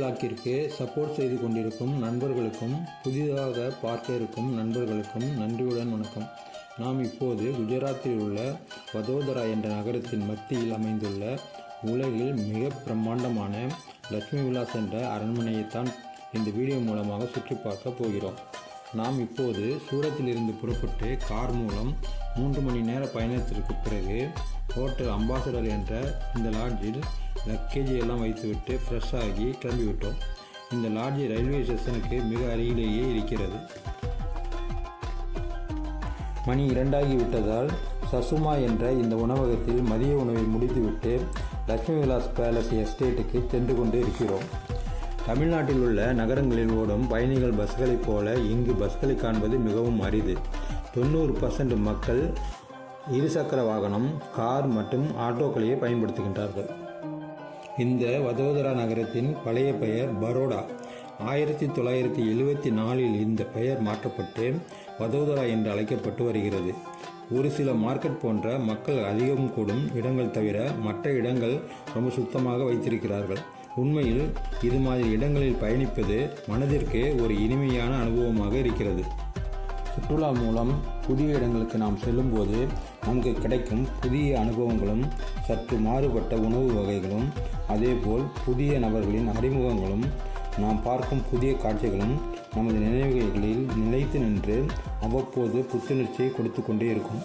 விலாக்கிற்கு support செய்து கொண்டிருக்கும் நண்பர்களுக்கும் புதிதாக பார்க்க இருக்கும் நண்பர்களுக்கும் நன்றியுடன் வணக்கம். நாம் இப்போது குஜராத்தில் உள்ள வதோதரா என்ற நகரத்தின் மத்தியில் அமைந்துள்ள உலகில் மிக பிரம்மாண்டமான லட்சுமி விலாஸ் என்ற அரண்மனையைத்தான் இந்த வீடியோ மூலமாக சுற்றி பார்க்க போகிறோம். நாம் இப்போது சூரத்திலிருந்து புறப்பட்டு கார் மூலம் 3 மணி நேர பயணத்திற்கு பிறகு ஹோட்டல் அம்பாசடர் என்ற இந்த லாட்ஜில் லக்கேஜ் எல்லாம் வைத்துவிட்டு ஃப்ரெஷ் ஆகி கிளம்பிவிட்டோம். இந்த லாட்ஜ் ரயில்வே ஸ்டேஷனுக்கு மிக அருகிலேயே இருக்கிறது. மணி 2 ஆகிவிட்டதால் சசுமா என்ற இந்த உணவகத்தில் மதிய உணவை முடித்துவிட்டு லட்சுமி விலாஸ் பேலஸ் எஸ்டேட்டுக்கு சென்று கொண்டு இருக்கிறோம். தமிழ்நாட்டில் உள்ள நகரங்களில் ஓடும் பயணிகள் பஸ்களைப் போல இங்கு பஸ்களை காண்பது மிகவும் அரிது. 90% மக்கள் இருசக்கர வாகனம், கார் மற்றும் ஆட்டோக்களையே பயன்படுத்துகின்றார்கள். இந்த வதோதரா நகரத்தின் பழைய பெயர் பரோடா. 1974இல் இந்த பெயர் மாற்றப்பட்டு வதோதரா என்று அழைக்கப்பட்டு வருகிறது. ஒரு சில மார்க்கெட் போன்ற மக்கள் அதிகம் கூடும் இடங்கள் தவிர மற்ற இடங்கள் ரொம்ப சுத்தமாக வைத்திருக்கிறார்கள். உண்மையில் இது மாதிரி இடங்களில் பயணிப்பது மனதிற்கு ஒரு இனிமையான அனுபவமாக இருக்கிறது. சுற்றுலா மூலம் புதிய இடங்களுக்கு நாம் செல்லும்போது நமக்கு கிடைக்கும் புதிய அனுபவங்களும் சற்று மாறுபட்ட உணவு வகைகளும் அதேபோல் புதிய நபர்களின் அறிமுகங்களும் நாம் பார்க்கும் புதிய காட்சிகளும் நமது நினைவுகளில் நிலைத்து நின்று அவ்வப்போது புத்துணர்ச்சியை கொடுத்து கொண்டே இருக்கும்.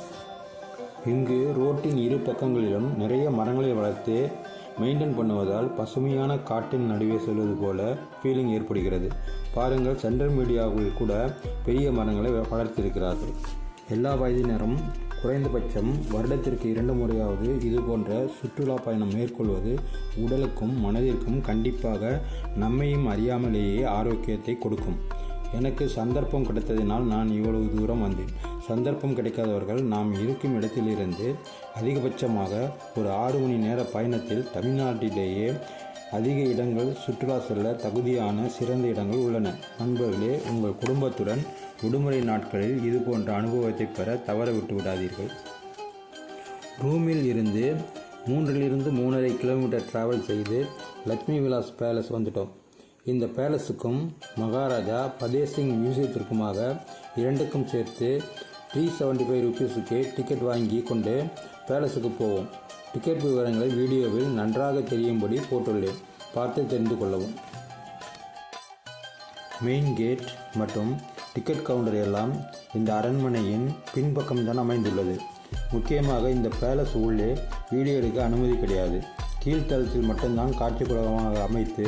இங்கு ரோட்டின் இரு பக்கங்களிலும் நிறைய மரங்களை வளர்த்து மெயின்டைன் பண்ணுவதால் பசுமையான காட்டின் நடுவே செல்வது போல ஃபீலிங் ஏற்படுகிறது. பாருங்கள், சென்ட்ரல் மீடியாவில் கூட பெரிய மரங்களை வளர்த்திருக்கிறார்கள். எல்லா வயதினரும் குறைந்தபட்சம் வருடத்திற்கு 2 முறையாவது இது போன்ற சுற்றுலா பயணம் மேற்கொள்வது உடலுக்கும் மனதிற்கும் கண்டிப்பாக நம்மையும் அறியாமலேயே ஆரோக்கியத்தை கொடுக்கும். எனக்கு சந்தர்ப்பம் கிடைத்ததினால் நான் இவ்வளவு தூரம் வந்தேன். சந்தர்ப்பம் கிடைக்காதவர்கள் நாம் இருக்கும் இடத்திலிருந்து அதிகபட்சமாக ஒரு 6 மணி நேர பயணத்தில் தமிழ்நாட்டிலேயே அதிக இடங்கள் சுற்றுலா செல்ல தகுதியான சிறந்த இடங்கள் உள்ளன. நண்பர்களே, உங்கள் குடும்பத்துடன் விடுமுறை நாட்களில் இது போன்ற அனுபவத்தை பெற தவற விட்டு விடாதீர்கள். ரூமில் இருந்து 3.5 கிலோமீட்டர் டிராவல் செய்து லட்சுமி விலாஸ் பேலஸ் வந்துட்டோம். இந்த பேலஸுக்கும் மகாராஜா பதேசிங் மியூசியத்திற்குமாக இரண்டுக்கும் சேர்த்து 375 ரூபீஸுக்கு டிக்கெட் வாங்கி கொண்டு பேலஸுக்கு போவோம். டிக்கெட் விவரங்களை வீடியோவில் நன்றாக தெரியும்படி போட்டுள்ளேன், பார்த்து தெரிந்து கொள்ளவும். மெயின் கேட் மற்றும் டிக்கெட் கவுண்டர் எல்லாம் இந்த அரண்மனையின் பின்பக்கம்தான் அமைந்துள்ளது. முக்கியமாக இந்த பேலஸ் உள்ளே வீடியோ எடுக்க அனுமதி கிடையாது. கீழ்த்தளத்தில் மட்டும்தான் காட்சி குளமாக அமைத்து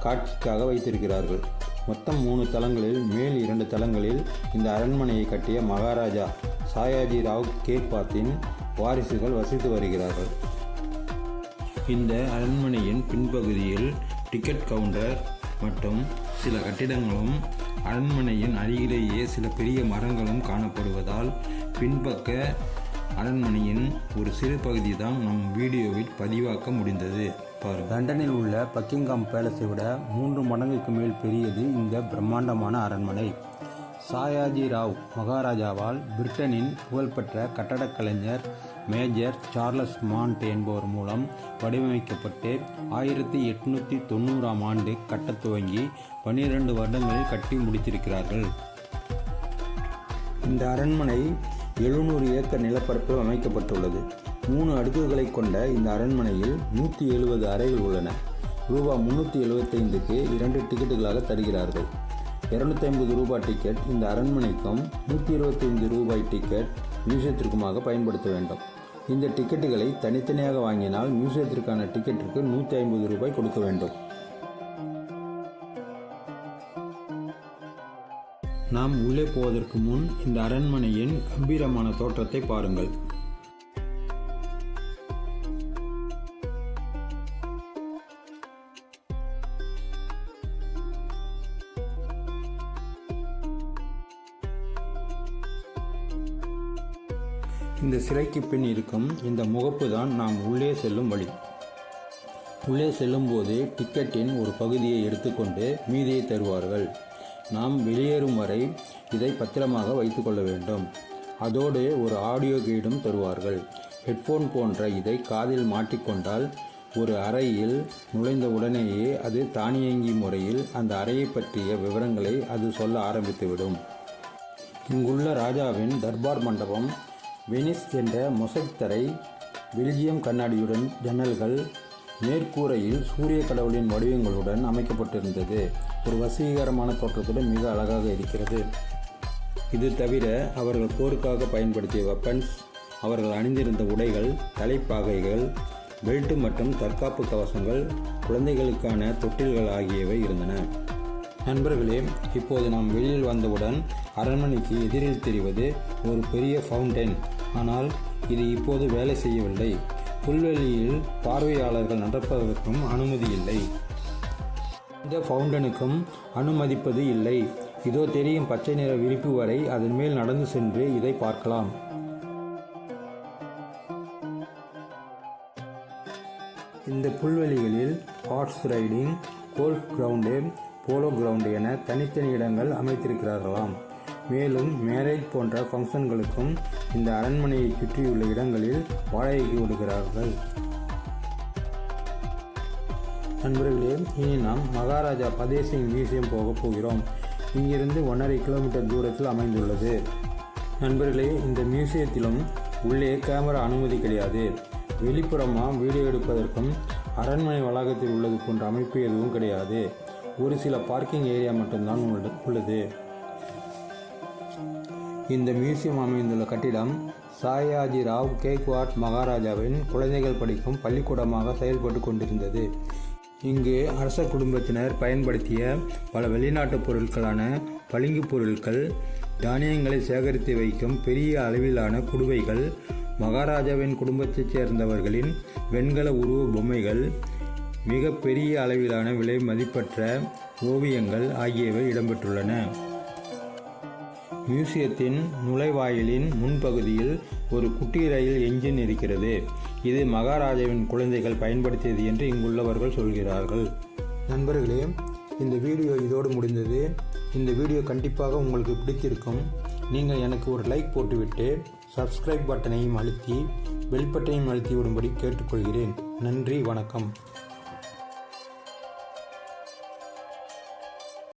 காட்சிக்காக வைத்திருக்கிறார்கள். மொத்தம் 3 தளங்களில் மேல் 2 தளங்களில் இந்த அரண்மனையை கட்டிய மகாராஜா சாயாஜி ராவ் கேக்பாத்தின் வாரிசுகள் வசித்து வருகிறார்கள். இந்த அரண்மனையின் பின்பகுதியில் டிக்கெட் கவுண்டர் மற்றும் சில கட்டிடங்களும் அரண்மனையின் அருகிலேயே சில பெரிய மரங்களும் காணப்படுவதால் பின்பக்க அரண்மனையின் ஒரு சிறு பகுதி தான் நம் வீடியோவில் பதிவாக்க முடிந்தது. லண்டனில் உள்ள பக்கிங்ஹாம் பேலஸை விட 3 மடங்குக்கு மேல் பெரியது இந்த பிரம்மாண்டமான அரண்மனை. சாயாஜி ராவ் மகாராஜாவால் பிரிட்டனின் புகழ்பெற்ற கட்டடக் கலைஞர் மேஜர் சார்லஸ் மாண்ட் என்பவர் மூலம் வடிவமைக்கப்பட்டு 1890ஆம் ஆண்டு கட்டத் துவங்கி 12 வருடங்களில் கட்டி முடித்திருக்கிறார்கள். இந்த அரண்மனை 700 ஏக்கர் நிலப்பரப்பு அமைக்கப்பட்டுள்ளது. 3 அடுக்குகளை கொண்ட இந்த அரண்மனையில் 170 அறைகள் உள்ளன. ரூபாய் 375க்கு 2 டிக்கெட்டுகளாக தருகிறார்கள். 250 ரூபாய் டிக்கெட் இந்த அரண்மனைக்கும் 125 ரூபாய் டிக்கெட் மியூசியத்திற்குமாக பயன்படுத்த வேண்டும். இந்த டிக்கெட்டுகளை தனித்தனியாக வாங்கினால் மியூசியத்திற்கான டிக்கெட்டிற்கு 150 ரூபாய் கொடுக்க வேண்டும். நாம் உள்ளே போவதற்கு முன் இந்த அரண்மனையின் கம்பீரமான தோற்றத்தை பாருங்கள். இந்த சிலைக்கு பின் இருக்கும் இந்த முகப்பு தான் நாம் உள்ளே செல்லும் வழி. உள்ளே செல்லும் போது டிக்கெட்டின் ஒரு பகுதியை எடுத்துக்கொண்டு மீதியை தருவார்கள். நாம் வெளியேறும் வரை இதை பத்திரமாக வைத்துக்கொள்ள வேண்டும். அதோடு ஒரு ஆடியோ கைடும் தருவார்கள். ஹெட்ஃபோன் போன்ற இதை காதில் மாட்டிக்கொண்டால் ஒரு அறையில் நுழைந்த உடனேயே அது தானியங்கி முறையில் அந்த அறையை பற்றிய விவரங்களை அது சொல்ல ஆரம்பித்துவிடும். இங்குள்ள ராஜாவின் தர்பார் மண்டபம் வெனிஸ் என்ற மொசைக் தரை, பெல்ஜியம் கண்ணாடியுடன் ஜன்னல்கள், மேற்கூரையில் சூரிய கடவுளின் வடிவங்களுடன் அமைக்கப்பட்டிருந்தது. ஒரு வசீகரமான தோற்றத்துடன் மிக அழகாக இருக்கிறது. இது தவிர அவர்கள் போருக்காக பயன்படுத்திய வெப்பன்ஸ், அவர்கள் அணிந்திருந்த உடைகள், தலைப்பாகைகள், பெல்ட் மற்றும் தற்காப்பு கவசங்கள், குழந்தைகளுக்கான தொட்டில்கள் ஆகியவை இருந்தன. நண்பர்களே, இப்போது நாம் வெளியில் வந்தவுடன் அரண்மனைக்கு எதிரில் தெரிவது ஒரு பெரிய ஃபவுண்டைன். ஆனால் இது இப்போது வேலை செய்யவில்லை. புல்வெளியில் பார்வையாளர்கள் நடப்பதற்கும் அனுமதி இல்லை. இந்த ஃபவுண்டனுக்கும் அனுமதிப்பது இல்லை. இதோ தெரியும் பச்சை நிற விரிப்பு வரை அதன் மேல் நடந்து சென்று இதை பார்க்கலாம். இந்த புல்வெளிகளில் horse riding, golf ground, polo ground என தனித்தனி இடங்கள் அமைத்திருக்கிறார்களாம். மேலும் மேரேஜ் போன்ற ஃபங்க்ஷன்களுக்கும் இந்த அரண்மனையை சுற்றியுள்ள இடங்களில் வாடகைக்கு விடுகிறார்கள். நண்பர்களே, இனி நாம் மகாராஜா ஃபதே சிங் மியூசியம் போகப் போகிறோம். இங்கிருந்து 1.5 கிலோமீட்டர் தூரத்தில் அமைந்துள்ளது. நண்பர்களே, இந்த மியூசியத்திலும் உள்ளே கேமரா அனுமதி கிடையாது. வெளிப்புறமாக வீடியோ எடுப்பதற்கும் அரண்மனை வளாகத்தில் உள்ளது போன்ற அமைப்பு எதுவும் கிடையாது. ஒரு சில பார்க்கிங் ஏரியா மட்டும்தான் உள்ளது. இந்த மியூசியம் அமைந்துள்ள கட்டிடம் சாயாஜி ராவ் கேக்வாட் மகாராஜாவின் குழந்தைகள் படிக்கும் பள்ளிக்கூடமாக செயல்பட்டு கொண்டிருந்தது. இங்கு அரச குடும்பத்தினர் பயன்படுத்திய பல வெளிநாட்டு பொருட்களான பளிங்கு பொருட்கள், தானியங்களை சேகரித்து வைக்கும் பெரிய அளவிலான குடுவைகள், மகாராஜாவின் குடும்பத்தைச் சேர்ந்தவர்களின் வெண்கல உருவ பொம்மைகள், மிக பெரிய அளவிலான விலை மதிப்பற்ற ஓவியங்கள் ஆகியவை இடம்பெற்றுள்ளன. மியூசியத்தின் நுழைவாயிலின் முன்பகுதியில் ஒரு குட்டி ரயில் என்ஜின் இருக்கிறது. இது மகாராஜாவின் குழந்தைகள் பயன்படுத்தியது என்று இங்குள்ளவர்கள் சொல்கிறார்கள். நண்பர்களே, இந்த வீடியோ இதோடு முடிந்தது. இந்த வீடியோ கண்டிப்பாக உங்களுக்கு பிடித்திருக்கும். நீங்கள் எனக்கு ஒரு லைக் போட்டுவிட்டு சப்ஸ்கிரைப் பட்டனையும் அழுத்தி பெல் பட்டனையும் அழுத்தி விடும்படி கேட்டுக்கொள்கிறேன். நன்றி, வணக்கம்.